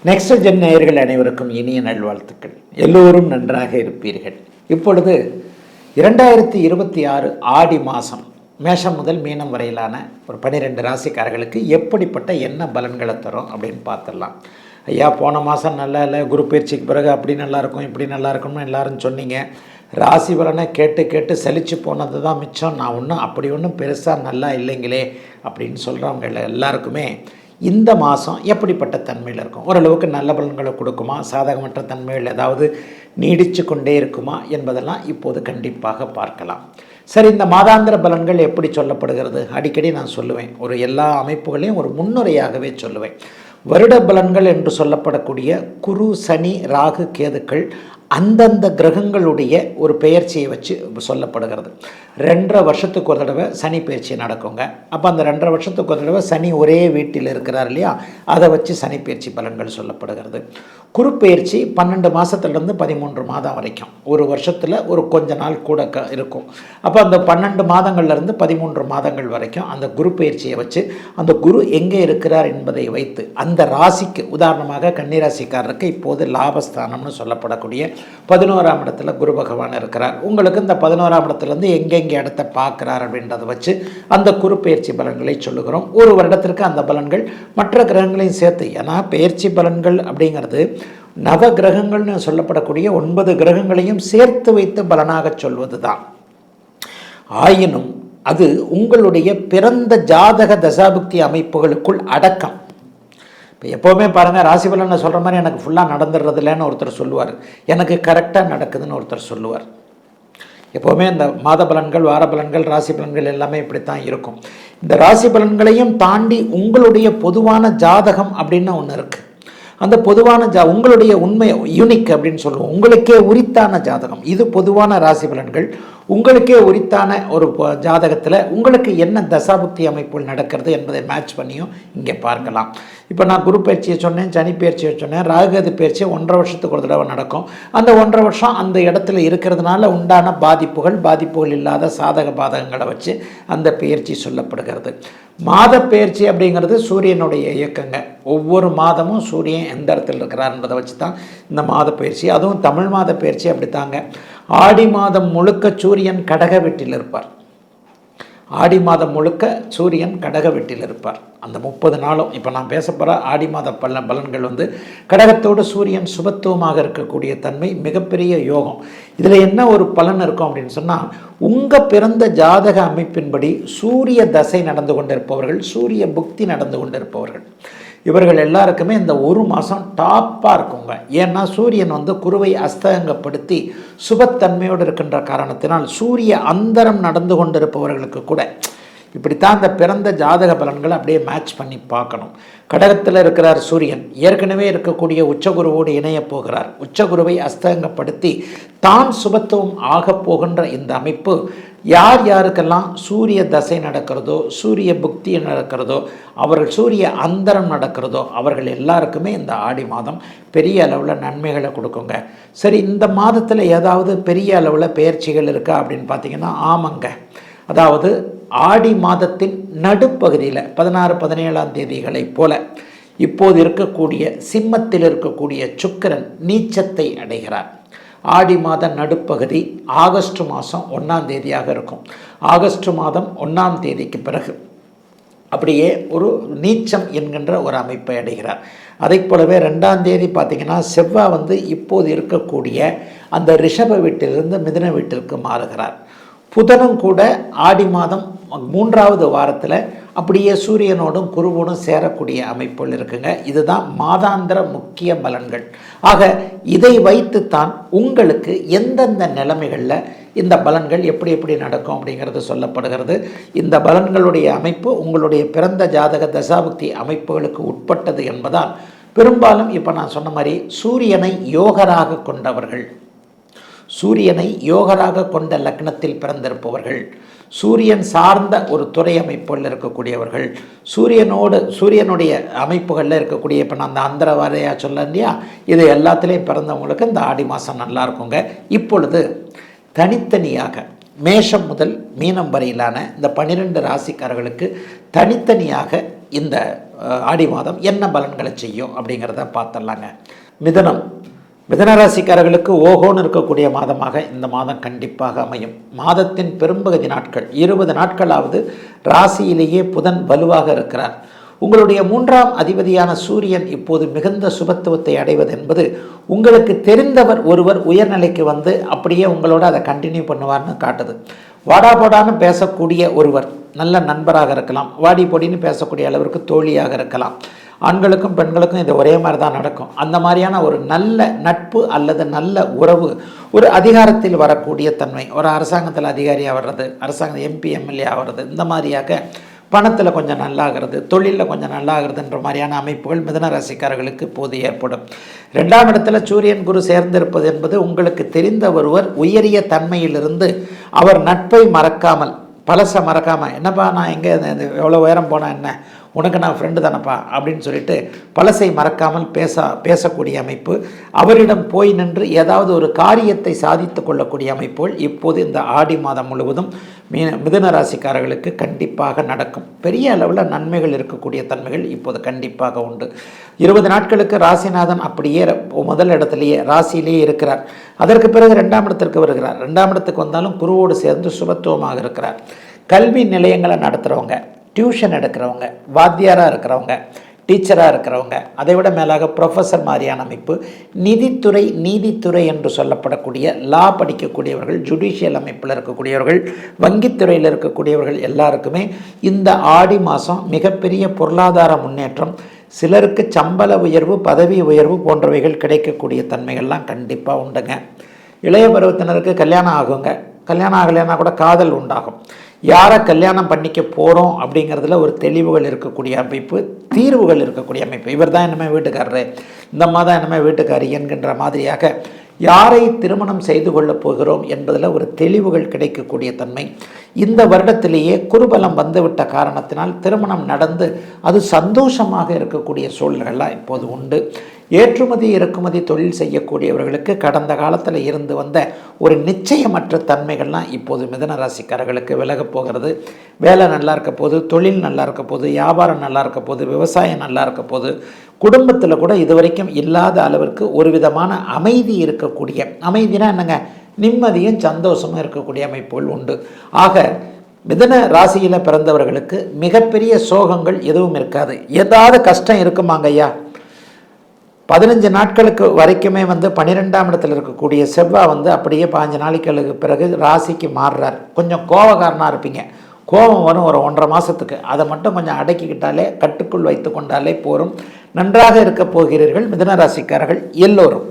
Next gen நேயர்கள் அனைவருக்கும் இனிய நல்வாழ்த்துக்கள். எல்லோரும் நன்றாக இருப்பீர்கள். இப்பொழுது 2026 ஆடி மாதம் மேஷம் முதல் மீனம் வரையிலான ஒரு 12 ராசிக்காரர்களுக்கு எப்படிப்பட்ட என்ன பலன்களை தரும் அப்படின்னு பார்த்துடலாம். ஐயா, போன மாதம் நல்லா இல்லை, குரு பயிற்சிக்கு பிறகு அப்படி நல்லாயிருக்கும் இப்படி நல்லா இருக்கும்னு எல்லாரும் சொன்னீங்க. ராசி பலனை கேட்டு கேட்டு சலிச்சு போனது தான் மிச்சம். நான் ஒன்றும் பெருசாக நல்லா இல்லைங்களே அப்படின்னு சொல்கிறவங்க எல்லாருக்குமே இந்த மாதம் எப்படிப்பட்ட தன்மையில் இருக்கும், ஓரளவுக்கு நல்ல பலன்களை கொடுக்குமா, சாதகமற்ற தன்மைகள் ஏதாவது நீடித்து கொண்டே இருக்குமா என்பதெல்லாம் இப்போது கண்டிப்பாக பார்க்கலாம். சரி, இந்த மாதாந்திர பலன்கள் எப்படி சொல்லப்படுகிறது? அடிக்கடி நான் சொல்லுவேன், ஒரு எல்லா அமைப்புகளையும் ஒரு முன்னுரையாகவே சொல்லுவேன். வருட பலன்கள் என்று சொல்லப்படக்கூடிய குரு, சனி, ராகு, கேதுக்கள் அந்தந்த கிரகங்களுடைய ஒரு பெயர்ச்சியை வச்சு சொல்லப்படுகிறது. 2.5 வருஷத்துக்கு ஒரு தடவை சனி பயிற்சி நடக்குங்க. அப்போ அந்த 2.5 வருஷத்துக்கு ஒரு தடவை சனி ஒரே வீட்டில் இருக்கிறார் இல்லையா, அதை வச்சு சனி பயிற்சி பலன்கள் சொல்லப்படுகிறது. குரு பயிற்சி 12 மாதத்துலேருந்து 13 மாதம் வரைக்கும், ஒரு வருஷத்தில் ஒரு கொஞ்ச நாள் கூட இருக்கும். அப்போ அந்த 12 மாதங்கள்லேருந்து 13 மாதங்கள் வரைக்கும் அந்த குரு பயிற்சியை வச்சு அந்த குரு எங்கே இருக்கிறார் என்பதை வைத்து அந்த ராசிக்கு, உதாரணமாக கன்னிராசிக்காரருக்கு இப்போது லாபஸ்தானம்னு சொல்லப்படக்கூடிய 11ஆம் இடத்துல குரு பகவான் இருக்கிறார். உங்களுக்கு இந்த 11ஆம் இடத்துலேருந்து எங்கெங்கே இடத்தை பார்க்குறார் அப்படின்றத வச்சு அந்த குரு பயிற்சி பலன்களை சொல்லுகிறோம். ஒரு வருடத்திற்கு அந்த பலன்கள் மற்ற கிரகங்களையும் சேர்த்து, ஏன்னா பயிற்சி பலன்கள் அப்படிங்கிறது நவ கிரகங்கள்னு சொல்லப்படக்கூடிய 9 கிரகங்களையும் சேர்த்து வைத்து பலனாக சொல்வது தான். ஆயினும் அது உங்களுடைய பிறந்த ஜாதக தசாபுக்தி அமைப்புகளுக்குள் அடக்கம். இப்போ எப்போவுமே பாருங்கள், ராசி பலனை சொல்கிற மாதிரி எனக்கு ஃபுல்லாக நடந்துடுறது இல்லைன்னு ஒருத்தர் சொல்லுவார், எனக்கு கரெக்டாக நடக்குதுன்னு ஒருத்தர் சொல்லுவார். எப்போவுமே இந்த மாத பலன்கள், வார பலன்கள், ராசி பலன்கள் எல்லாமே இப்படித்தான் இருக்கும். இந்த ராசி பலன்களையும் தாண்டி உங்களுடைய பொதுவான ஜாதகம் அப்படின்னு ஒன்று இருக்குது. அந்த பொதுவான உங்களுடைய உண்மை யூனிக் அப்படின்னு சொல்லுவோம், உங்களுக்கே உரித்தான ஜாதகம். இது பொதுவான ராசி பலன்கள். உங்களுக்கே உரித்தான ஒரு ஜாதகத்தில் உங்களுக்கு என்ன தசாபுக்தி அமைப்புகள் நடக்கிறது என்பதை மேட்ச் பண்ணியும் இங்கே பார்க்கலாம். இப்போ நான் குரு பயிற்சியை சொன்னேன், சனி பயிற்சியை சொன்னேன், ராகுகேது பயிற்சி 1.5 வருஷத்துக்கு ஒரு தடவை நடக்கும். அந்த 1.5 வருஷம் அந்த இடத்துல இருக்கிறதுனால உண்டான பாதிப்புகள் இல்லாத சாதக பாதகங்களை வச்சு அந்த பயிற்சி சொல்லப்படுகிறது. மாத பயிற்சி அப்படிங்கிறது சூரியனுடைய இயக்கங்க. ஒவ்வொரு மாதமும் சூரியன் எந்த இடத்துல இருக்கிறார்ன்றதை வச்சு தான் இந்த மாத பயிற்சி. அதுவும் தமிழ் மாத பயிற்சி அப்படித்தாங்க. ஆடி மாதம் முழுக்க சூரியன் கடக வீட்டில் இருப்பார். ஆடி மாதம் முழுக்க சூரியன் கடக வீட்டில் இருப்பார். அந்த 30 நாளும் இப்போ நான் பேச போகிற ஆடி மாத பலன்கள் கடகத்தோடு சூரியன் சுபத்துவமாக இருக்கக்கூடிய தன்மை மிகப்பெரிய யோகம். இதில் என்ன ஒரு பலன் இருக்கும் அப்படின்னு சொன்னால், உங்கள் பிறந்த ஜாதக அமைப்பின்படி சூரிய தசை நடந்து கொண்டிருப்பவர்கள், சூரிய புக்தி நடந்து கொண்டிருப்பவர்கள், இவர்கள் எல்லாருக்குமே இந்த ஒரு மாதம் டாப்பாக இருக்குங்க. ஏன்னா சூரியன் குருவை அஸ்தங்கப்படுத்தி சுபத்தன்மையோடு இருக்கின்ற காரணத்தினால் சூரிய அந்தரம் நடந்து கொண்டிருப்பவர்களுக்கு கூட இப்படித்தான் இந்த பிறந்த ஜாதக பலன்களை அப்படியே மேட்ச் பண்ணி பார்க்கணும். கடகத்தில் இருக்கிறார் சூரியன், ஏற்கனவே இருக்கக்கூடிய உச்சகுருவோடு இணைய போகிறார். உச்சகுருவை அஸ்தங்கப்படுத்தி தான் சுபத்துவம் ஆக போகின்ற இந்த அமைப்பு யார் யாருக்கெல்லாம் சூரிய தசை நடக்கிறதோ, சூரிய புக்தி நடக்கிறதோ, அவர்கள் சூரிய அந்தரம் நடக்கிறதோ, அவர்கள் எல்லாருக்குமே இந்த ஆடி மாதம் பெரிய அளவில் நன்மைகளை கொடுக்குங்க. சரி, இந்த மாதத்தில் ஏதாவது பெரிய அளவில் பெயர்ச்சிகள் இருக்கா அப்படின்னு பார்த்தீங்கன்னா, ஆமாங்க. அதாவது ஆடி மாதத்தின் நடுப்பகுதியில் 16, 17ஆம் தேதிகளைப் போல இப்போது இருக்கக்கூடிய சிம்மத்தில் இருக்கக்கூடிய சுக்கிரன் நீச்சத்தை அடைகிறார். ஆடி மாத நடுப்பகுதி ஆகஸ்ட் மாதம் 1ஆம் தேதியாக இருக்கும். ஆகஸ்ட் மாதம் 1ஆம் தேதிக்கு பிறகு அப்படியே ஒரு நீச்சம் என்கின்ற ஒரு அமைப்பை அடைகிறார். அதை போலவே 2ஆம் தேதி பார்த்திங்கன்னா செவ்வாய் இப்போது இருக்கக்கூடிய அந்த ரிஷப வீட்டிலிருந்து மிதுன வீட்டிற்கு மாறுகிறார். புதனும் கூட ஆடி மாதம் 3ஆவது வாரத்தில் அப்படியே சூரியனோடும் குருவோடும் சேரக்கூடிய அமைப்புகள் இருக்குங்க. இதுதான் மாதாந்திர முக்கிய பலன்கள். ஆக இதை வைத்துத்தான் உங்களுக்கு எந்தெந்த நிலைமைகளில் இந்த பலன்கள் எப்படி நடக்கும் அப்படிங்கிறது சொல்லப்படுகிறது. இந்த பலன்களுடைய அமைப்பு உங்களுடைய பிறந்த ஜாதக தசாபுக்தி அமைப்புகளுக்கு உட்பட்டது என்பதால் பெரும்பாலும் இப்போ நான் சொன்ன மாதிரி சூரியனை யோகராக கொண்டவர்கள், சூரியனை யோகராக கொண்ட லக்னத்தில் பிறந்திருப்பவர்கள், சூரியன் சார்ந்த ஒரு துறை அமைப்புகளில் இருக்கக்கூடியவர்கள், சூரியனுடைய அமைப்புகளில் இருக்கக்கூடிய, இப்போ நான் அந்த அந்தர வாரையா சொல்ல இல்லையா, இது எல்லாத்துலேயும் பிறந்தவங்களுக்கு இந்த ஆடி மாதம் நல்லா இருக்குங்க. இப்பொழுது தனித்தனியாக மேஷம் முதல் மீனம் வரையிலான இந்த 12 ராசிக்காரர்களுக்கு தனித்தனியாக இந்த ஆடி மாதம் என்ன பலன்களை செய்யும் அப்படிங்கிறத பார்த்துடலாங்க. மிதுனம், மிதனராசிக்காரர்களுக்கு ஓஹோன்னு இருக்கக்கூடிய மாதமாக இந்த மாதம் கண்டிப்பாக அமையும். மாதத்தின் பெரும்பகுதி நாட்கள் 20 நாட்களாவது ராசியிலேயே புதன் வலுவாக இருக்கிறார். உங்களுடைய 3ஆம் அதிபதியான சூரியன் இப்போது மிகுந்த சுபத்துவத்தை அடைவது என்பது உங்களுக்கு தெரிந்தவர் ஒருவர் உயர்நிலைக்கு வந்து அப்படியே உங்களோட அதை கண்டினியூ பண்ணுவார்னு காட்டுது. வாடா போடான்னு பேசக்கூடிய ஒருவர் நல்ல நண்பராக இருக்கலாம், வாடி பொடின்னு பேசக்கூடிய அளவிற்கு தோழியாக இருக்கலாம். ஆண்களுக்கும் பெண்களுக்கும் இது ஒரே மாதிரி தான் நடக்கும். அந்த மாதிரியான ஒரு நல்ல நட்பு அல்லது நல்ல உறவு, ஒரு அதிகாரத்தில் வரக்கூடிய தன்மை, ஒரு அரசாங்கத்தில் அதிகாரியாக வர்றது, அரசாங்க MP MLA ஆகிறது, இந்த மாதிரியாக பணத்தில் கொஞ்சம் நல்லாகிறது, தொழிலில் கொஞ்சம் நல்லாகிறதுன்ற மாதிரியான அமைப்புகள் மிதுன ராசிக்காரர்களுக்கு இப்போது ஏற்படும். 2ஆம் இடத்துல சூரியன் குரு சேர்ந்திருப்பது என்பது உங்களுக்கு தெரிந்த ஒருவர் உயரிய தன்மையிலிருந்து அவர் நட்பை மறக்காமல், பழசை மறக்காமல், என்னப்பா நான் எங்கே எவ்வளோ உயரம் போனால் என்ன, உனக்கு நான் ஃப்ரெண்டு தானப்பா அப்படின்னு சொல்லிட்டு பழசை மறக்காமல் பேசக்கூடிய அமைப்பு, அவரிடம் போய் நின்று ஏதாவது ஒரு காரியத்தை சாதித்து கொள்ளக்கூடிய அமைப்புகள் இப்போது இந்த ஆடி மாதம் முழுவதும் மிதுன ராசிக்காரர்களுக்கு கண்டிப்பாக நடக்கும். பெரிய அளவில் நன்மைகள் இருக்கக்கூடிய தன்மைகள் இப்போது கண்டிப்பாக உண்டு. 20 நாட்களுக்கு ராசிநாதன் அப்படியே முதல் இடத்துலையே ராசியிலேயே இருக்கிறார். அதற்கு பிறகு 2ஆம் இடத்திற்கு வருகிறார். 2ஆம் இடத்துக்கு வந்தாலும் குருவோடு சேர்ந்து சுபத்துவமாக இருக்கிறார். கல்வி நிலையங்களை நடத்துகிறவங்க, டியூஷன் எடுக்கிறவங்க, வாத்தியாராக இருக்கிறவங்க, டீச்சராக இருக்கிறவங்க, அதை விட மேலாக ப்ரொஃபஸர் மாதிரியான அமைப்பு, நிதித்துறை, நீதித்துறை என்று சொல்லப்படக்கூடிய லா படிக்கக்கூடியவர்கள், ஜுடிஷியல் அமைப்பில் இருக்கக்கூடியவர்கள், வங்கித்துறையில் இருக்கக்கூடியவர்கள் எல்லாருக்குமே இந்த ஆடி மாதம் மிகப்பெரிய பொருளாதார முன்னேற்றம், சிலருக்கு சம்பள உயர்வு, பதவி உயர்வு போன்றவைகள் கிடைக்கக்கூடிய தன்மைகள்லாம் கண்டிப்பாக உண்டுங்க. இளைய பருவத்தினருக்கு கல்யாணம் ஆகுங்க, கல்யாணம் ஆகலைன்னா கூட காதல் உண்டாகும். யாரை கல்யாணம் பண்ணிக்க போகிறோம் அப்படிங்கிறதுல ஒரு தெளிவுகள் இருக்கக்கூடிய அமைப்பு, தீர்வுகள் இருக்கக்கூடிய அமைப்பு. இவர் தான் என்னமே வீட்டுக்காரரு, இந்த மாதம் என்னமே வீட்டுக்காரி என்கின்ற மாதிரியாக யாரை திருமணம் செய்து கொள்ளப் போகிறோம் என்பதில் ஒரு தெளிவுகள் கிடைக்கக்கூடிய தன்மை. இந்த வருடத்திலேயே குருபலம் வந்துவிட்ட காரணத்தினால் திருமணம் நடந்து அது சந்தோஷமாக இருக்கக்கூடிய சூழல்கள்லாம் இப்போது உண்டு. ஏற்றுமதி இறக்குமதி தொழில் செய்யக்கூடியவர்களுக்கு கடந்த காலத்தில் இருந்து வந்த ஒரு நிச்சயமற்ற தன்மைகள்லாம் இப்போது மிதுன ராசிக்காரர்களுக்கு விலகப் போகிறது. வேலை நல்லா இருக்க போது, தொழில் நல்லா இருக்க போது, வியாபாரம் நல்லா இருக்க போது, விவசாயம் நல்லா இருக்க போது, குடும்பத்தில் கூட இதுவரைக்கும் இல்லாத அளவிற்கு ஒரு விதமான அமைதி இருக்கக்கூடிய, அமைதினா என்னங்க, நிம்மதியும் சந்தோஷமும் இருக்கக்கூடிய அமைப்புகள் உண்டு. ஆக மிதுன ராசியில் பிறந்தவர்களுக்கு மிகப்பெரிய சோகங்கள் எதுவும் இருக்காது. ஏதாவது கஷ்டம் இருக்குமாங்க ஐயா, 15 நாட்களுக்கு வரைக்குமே 12ஆம் இடத்தில் இருக்கக்கூடிய செவ்வாய் அப்படியே 15 நாளைக்கு பிறகு ராசிக்கு மாறுறார். கொஞ்சம் கோபக்காரனாக இருப்பீங்க, கோபம் வரும் ஒரு 1.5 மாதத்துக்கு, அதை மட்டும் கொஞ்சம் அடக்கிக்கிட்டாலே, கட்டுக்குள் வைத்து கொண்டாலே போரும். நன்றாக இருக்க போகிறீர்கள் மிதுன ராசிக்காரர்கள் எல்லோரும்.